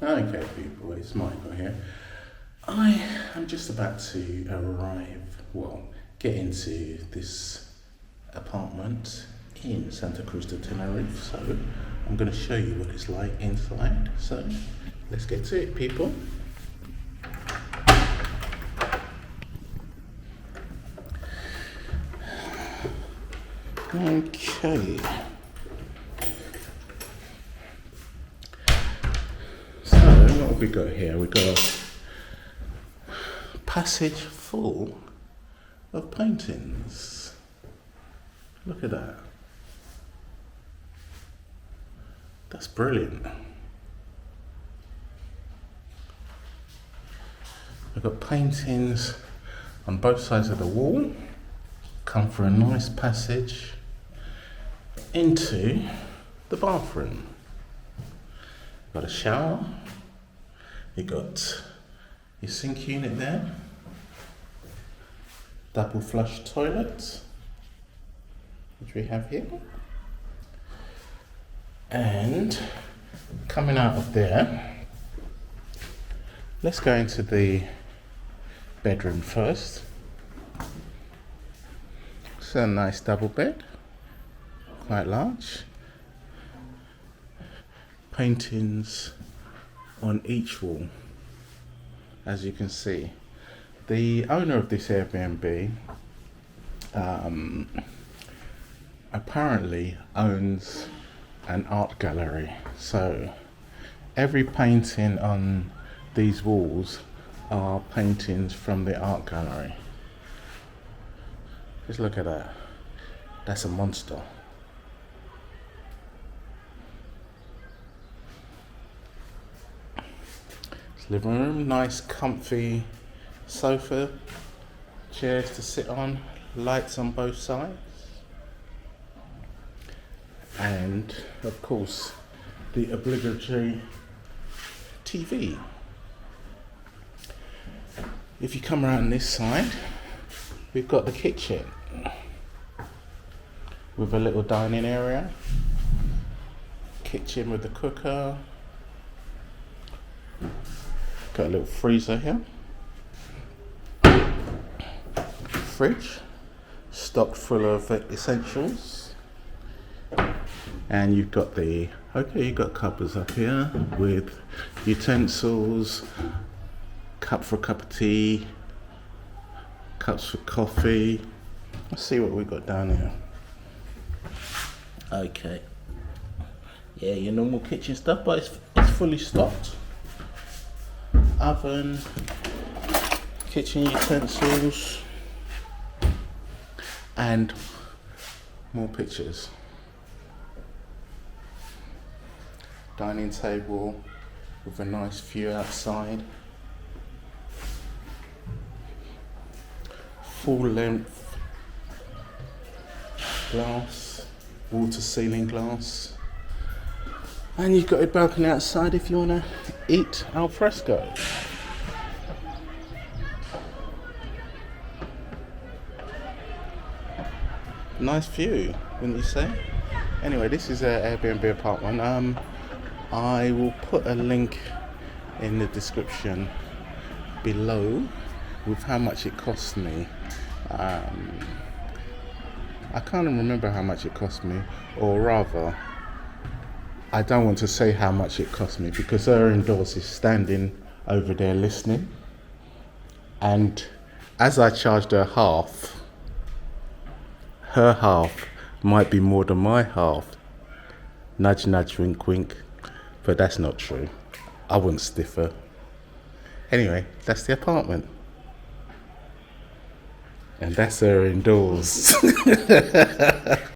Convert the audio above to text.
Okay, people, it's Michael here. I am just about to get into this apartment in Santa Cruz de Tenerife. So I'm going to show you what it's like inside. So let's get to it, people. Okay. So what have we got here? We've got a passage full of paintings. Look at that. That's brilliant. We've got paintings on both sides of the wall. Come for a nice passage into the bathroom. Got a shower. You got your sink unit there. Double flush toilet, which we have here. And coming out of there, let's go into the bedroom first. It's a nice double bed, quite large. Paintings on each wall, as you can see. The owner of this Airbnb apparently owns an art gallery, so every painting on these walls are paintings from the art gallery. Just look at that. That's a monster. It's living room, nice comfy sofa, chairs to sit on, lights on both sides, and of course the obligatory TV. If you come around this side, we've got the kitchen with a little dining area, kitchen with the cooker, got a little freezer here, fridge stocked full of essentials, and you've got you've got cupboards up here with utensils, cup for a cup of tea, cups for coffee. Let's see what we've got down here. Okay, yeah, your normal kitchen stuff, but it's fully stocked. Oven, kitchen utensils, and more pictures. Dining table with a nice view outside. Full length glass, wall to ceiling glass. And you've got a balcony outside if you want to eat al fresco. Nice view, wouldn't you say? Anyway, this is an Airbnb apartment. I will put a link in the description below with how much it cost me. I can't even remember how much it cost me, or rather, I don't want to say how much it cost me because her indoors is standing over there listening. And as I charged her half, her half might be more than my half. Nudge, nudge, wink, wink. But that's not true. I wouldn't stiff her. Anyway, that's the apartment. And that's her indoors.